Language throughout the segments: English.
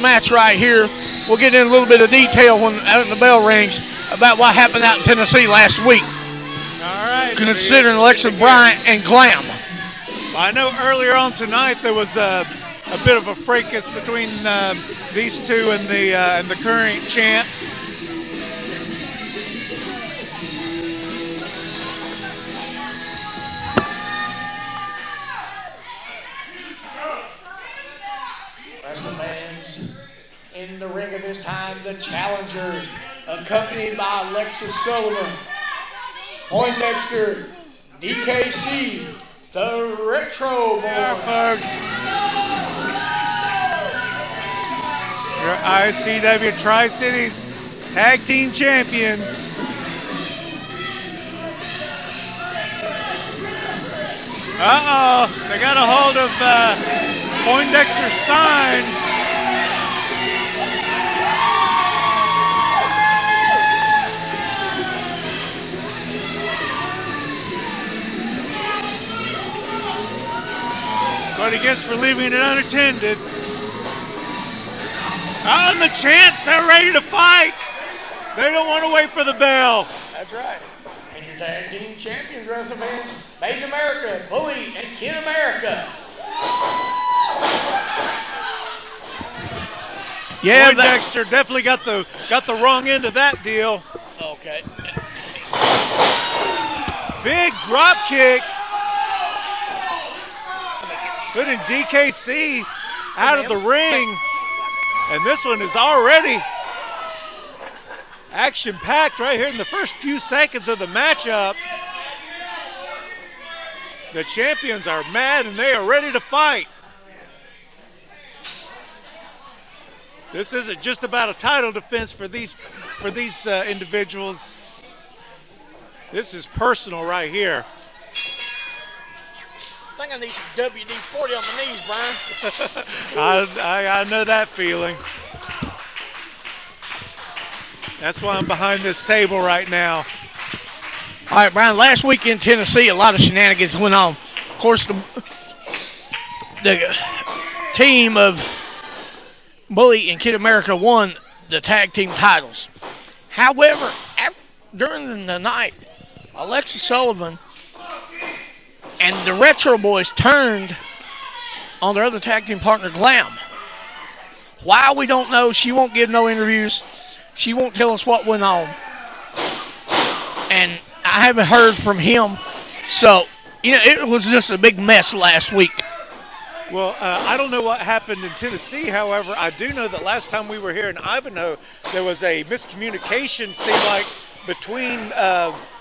match right here. We'll get in a little bit of detail when the bell rings about what happened out in Tennessee last week. All right. Considering Alexa Bryant and Glam. I know earlier on tonight there was a bit of a fracas between these two and the current champs. Wrestling fans in the ring at this time, the challengers, accompanied by Alexis Sullivan, Poindexter, DKC, the Retro Boys. Yeah, folks. Your ICW Tri-Cities Tag Team Champions. They got a hold of Poindexter's sign. That's what he gets for leaving it unattended. And the champs, they're ready to fight. They don't want to wait for the bell. That's right. And your tag team champions, wrestling fans, Made in America, Bully, and Kid America. Yeah, Poindexter definitely got the wrong end of that deal. Okay. Big drop kick. Putting DKC out of the ring. And this one is already action-packed right here in the first few seconds of the matchup. The champions are mad and they are ready to fight. This isn't just about a title defense for these individuals. This is personal right here. I think I need some WD-40 on my knees, Brian. I know that feeling. That's why I'm behind this table right now. All right, Brian, last week in Tennessee, a lot of shenanigans went on. Of course, the team of Bully and Kid America won the tag team titles. However, during the night, Alexis Sullivan and the Retro Boys turned on their other tag team partner, Glam. Why, we don't know. She won't give no interviews. She won't tell us what went on. And I haven't heard from him. So, it was just a big mess last week. Well, I don't know what happened in Tennessee. However, I do know that last time we were here in Ivanhoe, there was a miscommunication, seemed like, between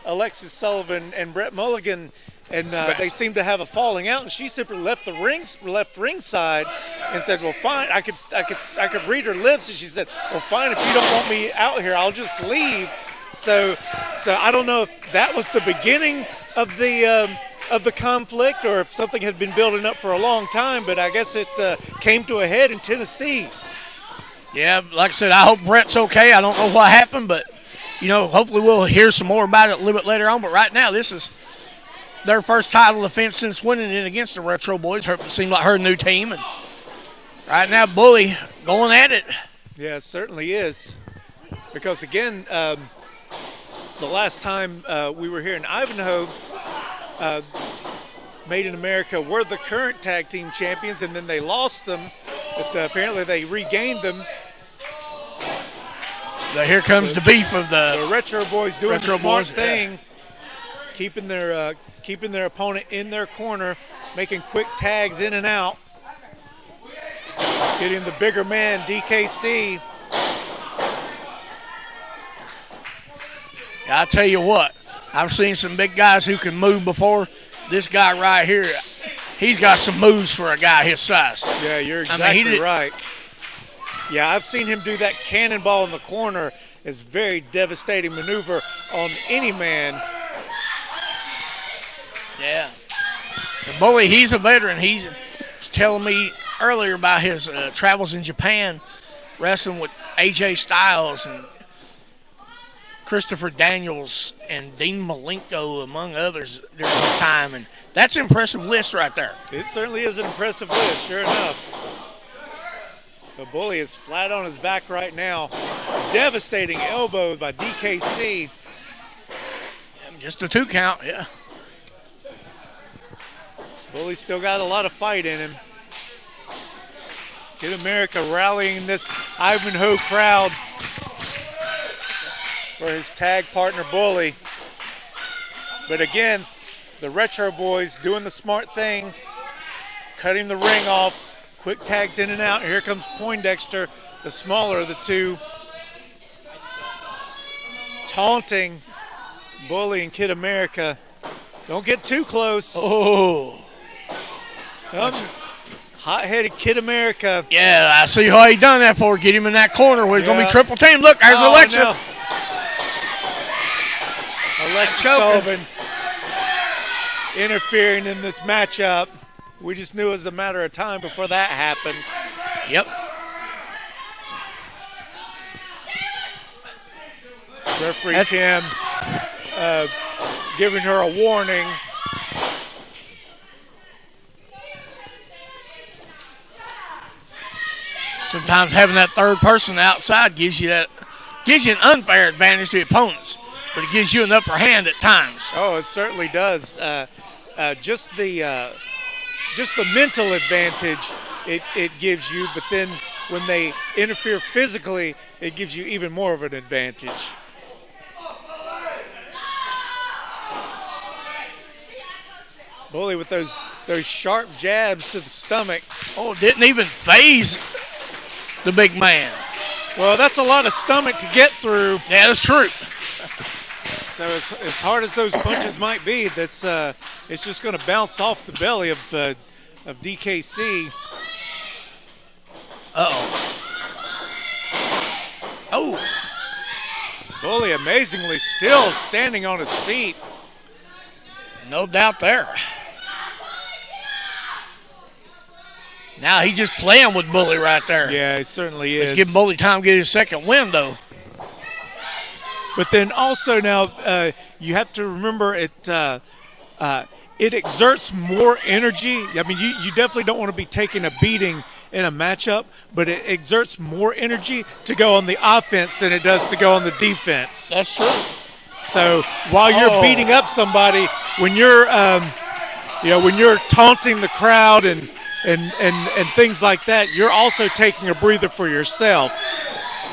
Alexis Sullivan and Brett Mulligan. And they seemed to have a falling out, and she simply left ringside and said, "Well, fine." I could read her lips, and she said, "Well, fine. If you don't want me out here, I'll just leave." So I don't know if that was the beginning of the conflict, or if something had been building up for a long time. But I guess it came to a head in Tennessee. Yeah, like I said, I hope Brett's okay. I don't know what happened, but hopefully we'll hear some more about it a little bit later on. But right now, this is their first title defense since winning it against the Retro Boys. It seemed like her new team. And right now, Bully going at it. Yeah, it certainly is. Because, again, the last time we were here in Ivanhoe, Made in America were the current tag team champions, and then they lost them. But apparently they regained them. Here comes the beef of the Retro Boys doing the smart thing. Yeah. Keeping their opponent in their corner, making quick tags in and out. Getting the bigger man, DKC. I tell you what, I've seen some big guys who can move before. This guy right here, he's got some moves for a guy his size. Yeah, you're exactly right. Yeah, I've seen him do that cannonball in the corner. It's a very devastating maneuver on any man. Yeah. The Bully, he's a veteran. He was telling me earlier about his travels in Japan, wrestling with AJ Styles and Christopher Daniels and Dean Malenko, among others, during his time. And that's an impressive list right there. It certainly is an impressive list, sure enough. The Bully is flat on his back right now. Devastating elbow by DKC. Just a 2 count, yeah. Bully still got a lot of fight in him. Kid America rallying this Ivanhoe crowd for his tag partner Bully. But again, the Retro Boys doing the smart thing, cutting the ring off, quick tags in and out. Here comes Poindexter, the smaller of the two, taunting Bully and Kid America. Don't get too close. Oh. Hot-headed Kid America. Yeah, I see how he done that for. Get him in that corner where he's going to be triple team. Look, there's Alexa. No. Alexa Sullivan interfering in this matchup. We just knew it was a matter of time before that happened. Yep. Referee Tim giving her a warning. Sometimes having that third person outside gives you an unfair advantage to the opponents, but it gives you an upper hand at times. Oh, it certainly does. Just the mental advantage it gives you, but then when they interfere physically, it gives you even more of an advantage. Bully with those sharp jabs to the stomach. Oh, didn't even phase the big man. Well, that's a lot of stomach to get through. Yeah, that's true. So as hard as those punches might be, it's just going to bounce off the belly of DKC. Uh-oh. Oh. Bully amazingly still standing on his feet. No doubt there. Now he's just playing with Bully right there. Yeah, he certainly is. He's giving Bully time to get his second win, though. But then also now you have to remember it exerts more energy. I mean, you definitely don't want to be taking a beating in a matchup, but it exerts more energy to go on the offense than it does to go on the defense. That's true. So while you're beating up somebody, when you're taunting the crowd and things like that, you're also taking a breather for yourself.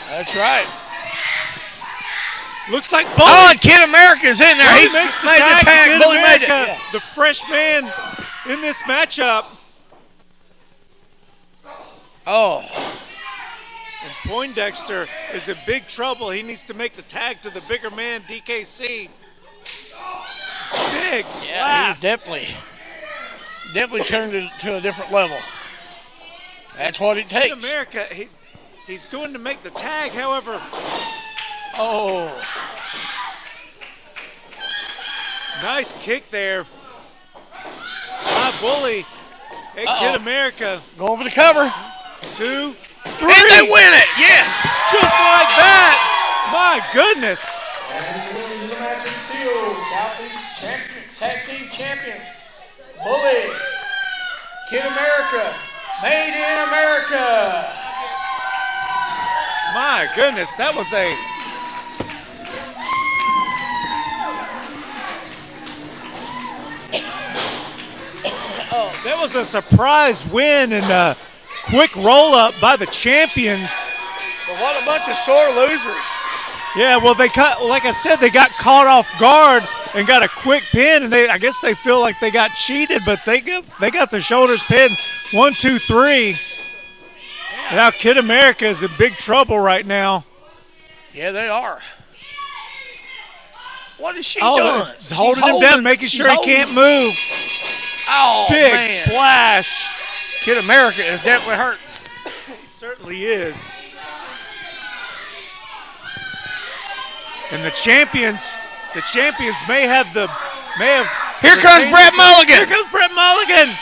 That's right. Looks like Bully. Oh, and Kid America's in there. He makes the made tag. the tag. Kid Bully America, made it. the fresh man in this matchup. Oh. And Poindexter is in big trouble. He needs to make the tag to the bigger man, DKC. Big slap. Yeah, he's definitely turned it to a different level. That's what it takes. Kid America, he's going to make the tag, however. Oh. Nice kick there by Bully. Hey, Kid America. Going for the cover. 2, 3. And they win it, yes. Just like that. My goodness. And the match in steel, Southeast Tag Team Champions. Bully, Kid America, Made in America. My goodness, that was that was a surprise win and a quick roll-up by the champions. But what a bunch of sore losers. Yeah, well, like I said, they got caught off guard and got a quick pin, and I guess they feel like they got cheated, but they got their shoulders pinned. 1, 2, 3. Yeah. Now Kid America is in big trouble right now. Yeah, they are. What is she doing? She's holding him down, making sure he can't move. Oh, big man. splash. Kid America is definitely hurt. He certainly is. And the champions may have. Here comes Brett Mulligan. Here comes Brett Mulligan.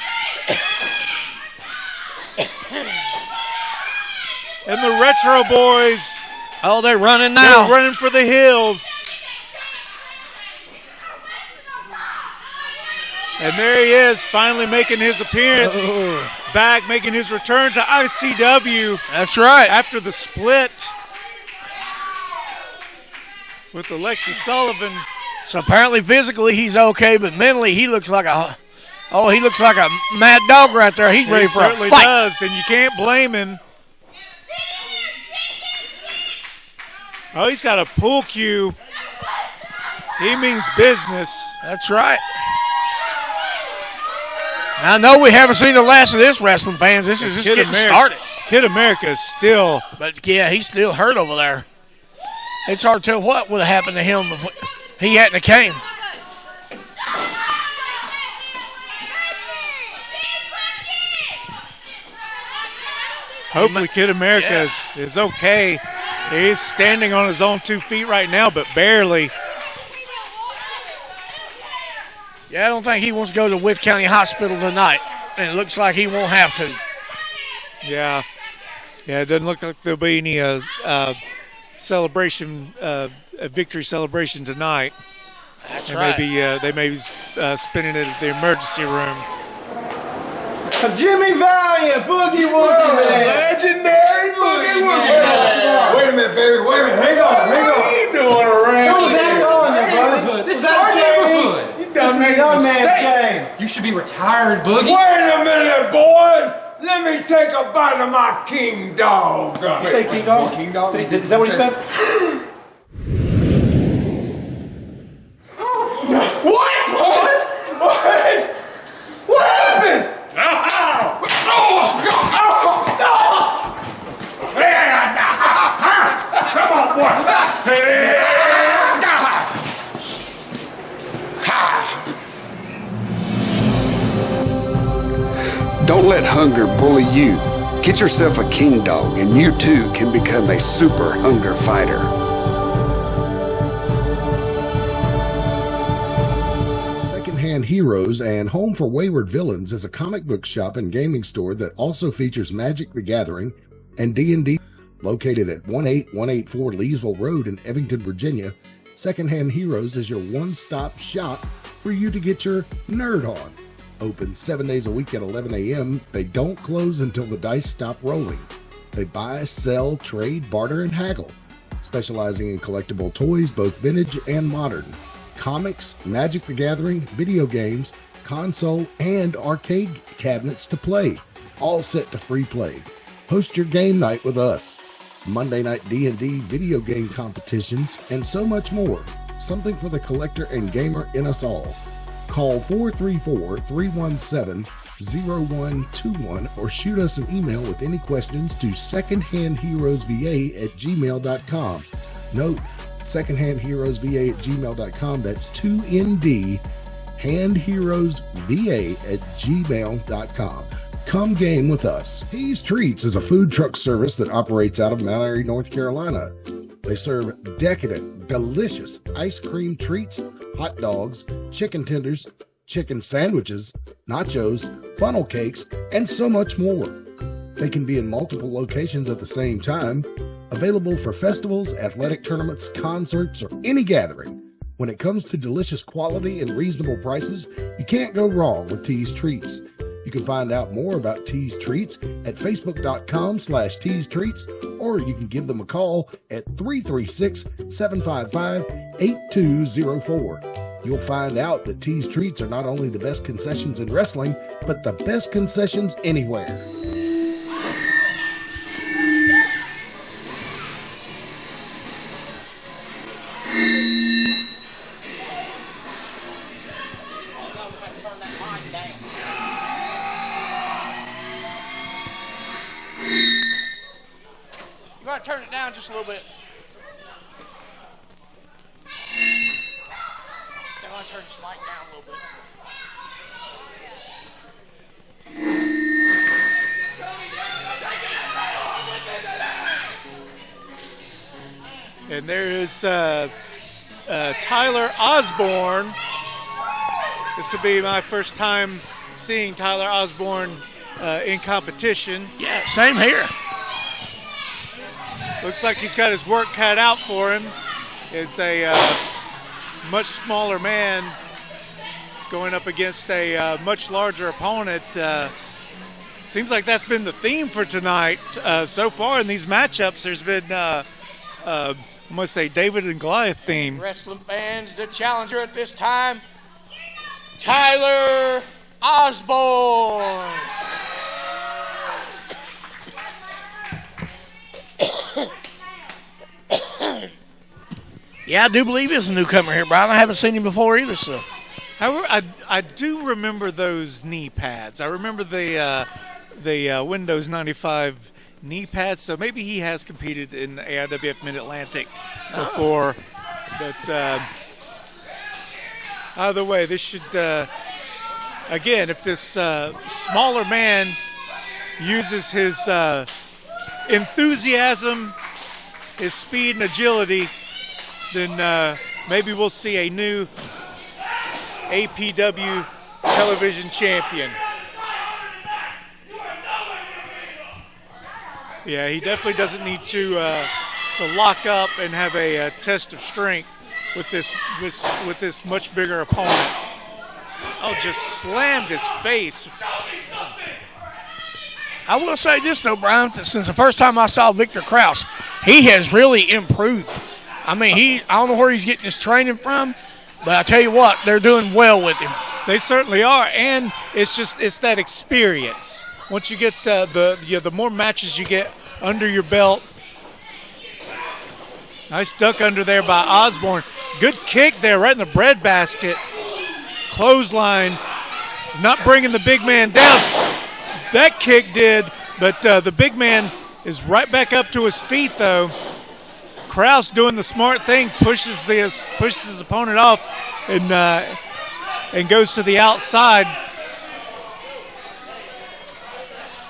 And the Retro Boys. Oh, they're running now. They're running for the hills. And there he is, finally making his appearance. back, making his return to ICW. That's right. After the split with Alexis Sullivan. So apparently physically he's okay, but mentally he looks like a mad dog right there. He's ready for a fight. He certainly does, and you can't blame him. Oh, he's got a pull cue. He means business. That's right. Now, I know we haven't seen the last of this, wrestling fans. This is just getting started. Kid America is still. But, yeah, he's still hurt over there. It's hard to tell what would have happened to him if he hadn't have came. Hopefully Kid America is okay. He's standing on his own 2 feet right now, but barely. Yeah, I don't think he wants to go to Wythe County Hospital tonight, and it looks like he won't have to. Yeah. Yeah, it doesn't look like there'll be any celebration, victory celebration tonight. That's right. They may be spinning it at the emergency room. Jimmy Valiant, Boogie Woogie, man. Legendary Boogie Woogie. Wait a minute, baby. Wait a minute. Hang on. What are you doing around What was that calling you, buddy? This is our neighborhood. You done made a mistake. You should be retired, Boogie. Wait a minute, boys. Let me take a bite of my king dog. You say King Dog? King Dog. Is that what you said? What? What happened? Come on, boy. Don't let hunger bully you. Get yourself a king dog and you too can become a super hunger fighter. Secondhand Heroes and Home for Wayward Villains is a comic book shop and gaming store that also features Magic the Gathering and D&D. Located at 18184 Leesville Road in Evanston, Virginia, Secondhand Heroes is your one-stop shop for you to get your nerd on. Open 7 days a week at 11 a.m. They don't close until the dice stop rolling. They buy, sell, trade, barter, and haggle, specializing in collectible toys, both vintage and modern, comics, Magic the Gathering, video games, console, and arcade cabinets to play, all set to free play. Host your game night with us. Monday night D&D video game competitions, and so much more. Something for the collector and gamer in us all. Call 434-317-0121 or shoot us an email with any questions to secondhandheroesva@gmail.com. Note, secondhandheroesva@gmail.com. That's 2ND, handheroesva@gmail.com. Come game with us. Tease Treats is a food truck service that operates out of Mount Airy, North Carolina. They serve decadent, delicious ice cream treats, hot dogs, chicken tenders, chicken sandwiches, nachos, funnel cakes, and so much more. They can be in multiple locations at the same time, available for festivals, athletic tournaments, concerts, or any gathering. When it comes to delicious quality and reasonable prices, you can't go wrong with Tease Treats. You can find out more about Tease Treats at facebook.com/Tease Treats, or you can give them a call at 336-755-8204. You'll find out that Tease Treats are not only the best concessions in wrestling, but the best concessions anywhere. You gotta turn it down just a little bit. I'm gonna turn this mic down a little bit. And there is Tyler Osborne. This will be my first time seeing Tyler Osborne in competition. Yeah, same here. Looks like he's got his work cut out for him. It's a much smaller man going up against a much larger opponent. Seems like that's been the theme for tonight so far in these matchups. There's been, I must say, David and Goliath theme. Wrestling fans, the challenger at this time, Tyler Osborne. Yeah, I do believe he's a newcomer here, Brian. I haven't seen him before either, so. However, I do remember those knee pads. I remember the Windows 95 knee pads, so maybe he has competed in the AIWF Mid-Atlantic before. But either way, this should, again, if this smaller man uses his enthusiasm, his speed and agility, then maybe we'll see a new APW television champion. Yeah, he definitely doesn't need to lock up and have a test of strength with this much bigger opponent. Oh, just slammed his face. I will say this, though, Brian, that since the first time I saw Victor Krause, he has really improved. I mean, I don't know where he's getting his training from, but I tell you what, they're doing well with him. They certainly are, and it's that experience. Once you get the more matches you get under your belt. Nice duck under there by Osborne. Good kick there, right in the breadbasket. Clothesline. He's not bringing the big man down. That kick did, but the big man is right back up to his feet, though. Krause doing the smart thing, pushes his opponent off, and goes to the outside.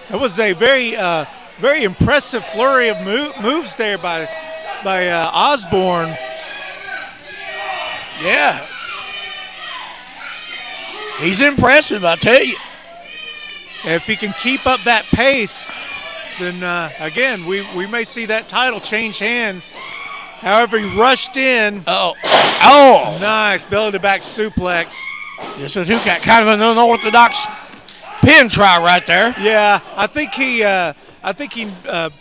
That was a very impressive flurry of moves there by Osborne. Yeah, he's impressive, I tell you. If he can keep up that pace, then again we may see that title change hands. However, he rushed in. Oh, nice belly-to-back suplex. Just a kind of an unorthodox pin try right there. Yeah, I think he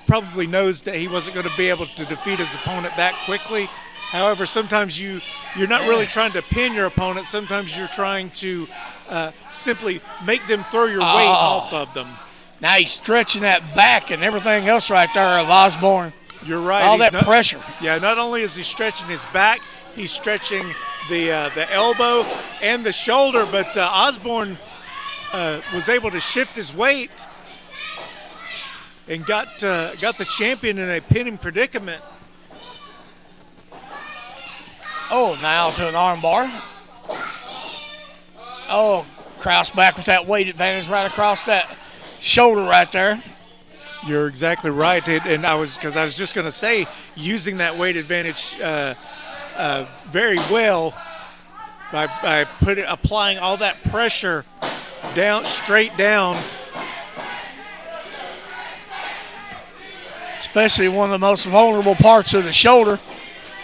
probably knows that he wasn't going to be able to defeat his opponent that quickly. However, sometimes you're not really trying to pin your opponent. Sometimes you're trying to simply make them throw your weight off of them. Now he's stretching that back and everything else right there of Osborne. You're right. All that pressure. Yeah, not only is he stretching his back, he's stretching the elbow and the shoulder, but Osborne was able to shift his weight and got the champion in a pinning predicament. Oh, now to an arm bar. Oh, Krause back with that weight advantage right across that shoulder right there. You're exactly right, and I was just going to say, using that weight advantage very well by applying all that pressure straight down. Especially one of the most vulnerable parts of the shoulder.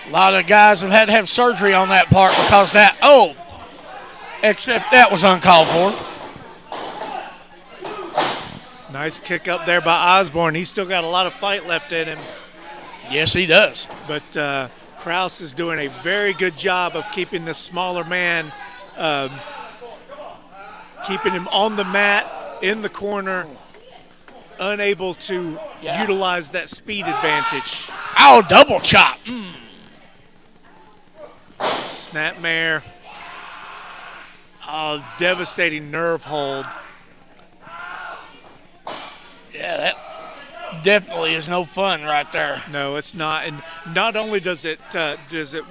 A lot of guys have had to have surgery on that part because except that was uncalled for. Nice kick up there by Osborne. He's still got a lot of fight left in him. Yes, he does. But Krause is doing a very good job of keeping this smaller man, keeping him on the mat, in the corner, unable to utilize that speed advantage. Oh, double chop. Snapmare. Oh, devastating nerve hold. Yeah, that definitely is no fun right there. No, it's not. And not only does it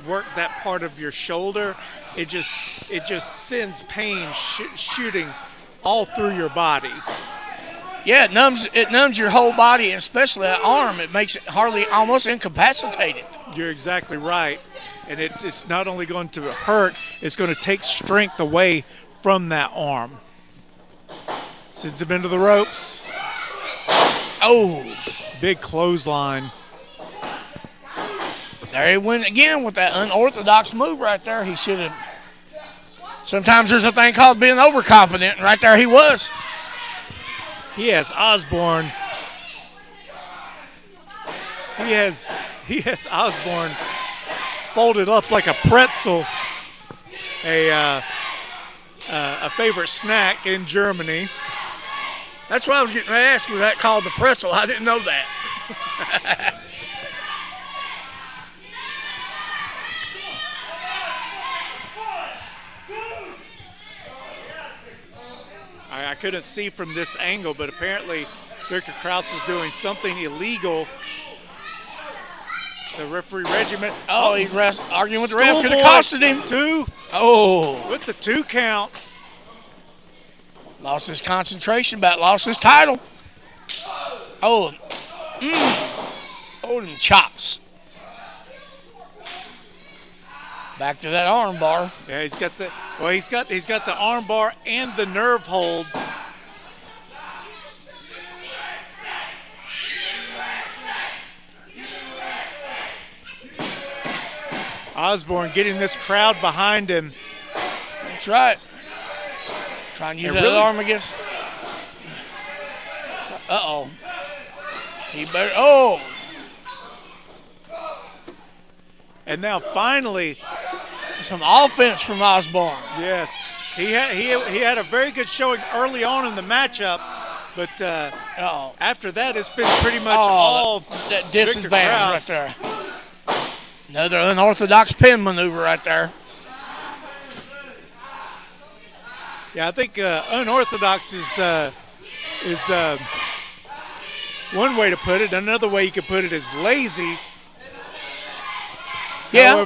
work that part of your shoulder, it just sends pain shooting all through your body. Yeah, it numbs your whole body, especially that arm. It makes it almost incapacitated. You're exactly right. And it's not only going to hurt, it's going to take strength away from that arm. Sends him into the ropes. Oh. Big clothesline. There he went again with that unorthodox move right there. He should have. Sometimes there's a thing called being overconfident, and right there he was. He has Osborne. He has Osborne folded up like a pretzel, a favorite snack in Germany. That's why I was getting ready to ask you that called the pretzel. I didn't know that. I couldn't see from this angle, but apparently Victor Krause is doing something illegal. The referee Regiment. Oh, he's arguing with the ref. Could have costed him. 2. Oh. With the 2 count. Lost his concentration, about lost his title. Oh. Oh, them chops. Back to that arm bar. Yeah, he's got the arm bar and the nerve hold. Osborne getting this crowd behind him. That's right. Trying to use that arm against. Uh-oh. He better. Oh. And now finally, some offense from Osborne. Yes, he had a very good showing early on in the matchup, but after that, it's been pretty much all that disadvantage right there. Another unorthodox pin maneuver right there. Yeah, I think unorthodox is one way to put it. Another way you could put it is lazy. Yeah.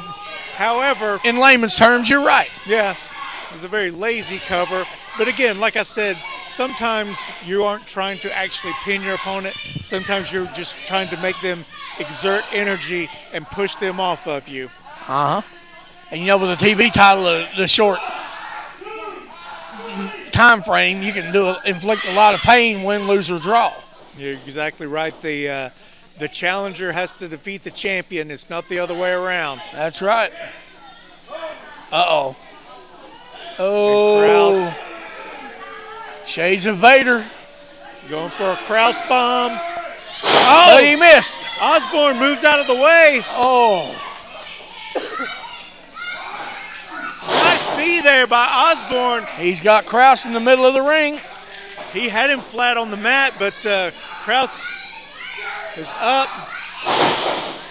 However, in layman's terms, you're right. Yeah, it's a very lazy cover. But again, like I said, sometimes you aren't trying to actually pin your opponent. Sometimes you're just trying to make them exert energy and push them off of you. Uh-huh. And, you know, with a TV title, the short time frame, you can inflict a lot of pain, win, lose, or draw. You're exactly right. The challenger has to defeat the champion. It's not the other way around. That's right. Uh-oh. Oh. Shades of Vader. Going for a Krause bomb. Oh, but he missed. Osborne moves out of the way. Oh. Nice B there by Osborne. He's got Krause in the middle of the ring. He had him flat on the mat, but Krause is up.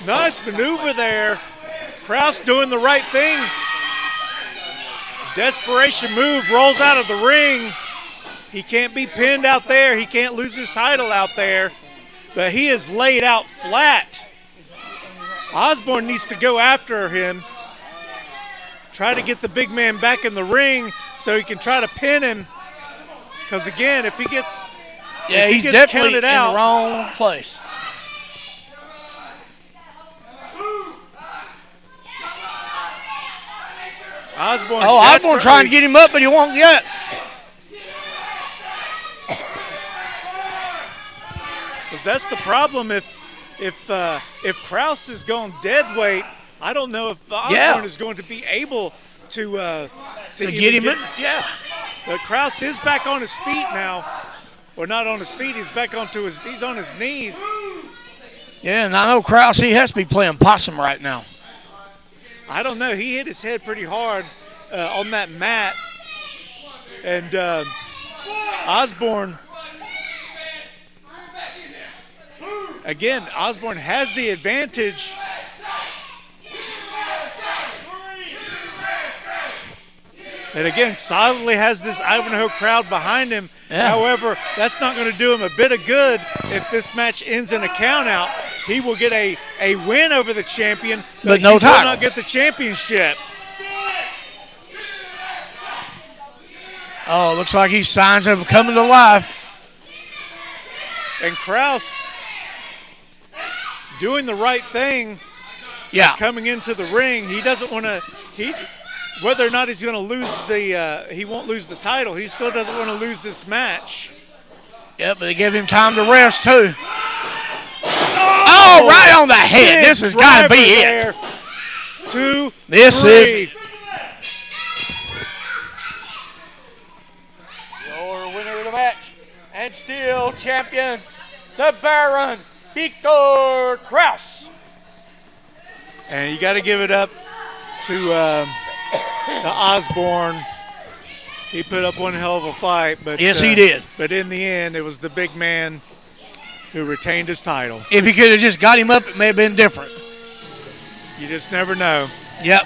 Nice maneuver there. Krause doing the right thing. Desperation move, rolls out of the ring. He can't be pinned out there. He can't lose his title out there. But he is laid out flat. Osborne needs to go after him. Try to get the big man back in the ring so he can try to pin him. Because again, if he gets he's definitely in the wrong place. Osborne trying to get him up, but he won't yet. Because that's the problem. If Krause is going dead weight, I don't know if Osborne is going to be able to get him in. Yeah. But Krause is back on his feet now. Or not on his feet. He's back he's on his knees. Yeah, and I know Krause, he has to be playing possum right now. I don't know. He hit his head pretty hard on that mat. And Osborne, again, Osborne has the advantage. And again, solidly has this Ivanhoe crowd behind him. Yeah. However, that's not going to do him a bit of good if this match ends in a countout. He will get a win over the champion, but no he title. will not get the championship. Oh, looks like he's signs of coming to life. And Krause doing the right thing. Yeah. Coming into the ring, he doesn't want to. Whether or not he's going to lose he won't lose the title. He still doesn't want to lose this match. Yeah, but they give him time to rest too. Oh, right on the head. This has got to be it. 2, this 3. Is Your winner of the match, and still champion, the Baron Victor Kraus. And you got to give it up to Osborne. He put up one hell of a fight, but yes, he did. But in the end, it was the big man who retained his title. If he could have just got him up, it may have been different. You just never know. Yep.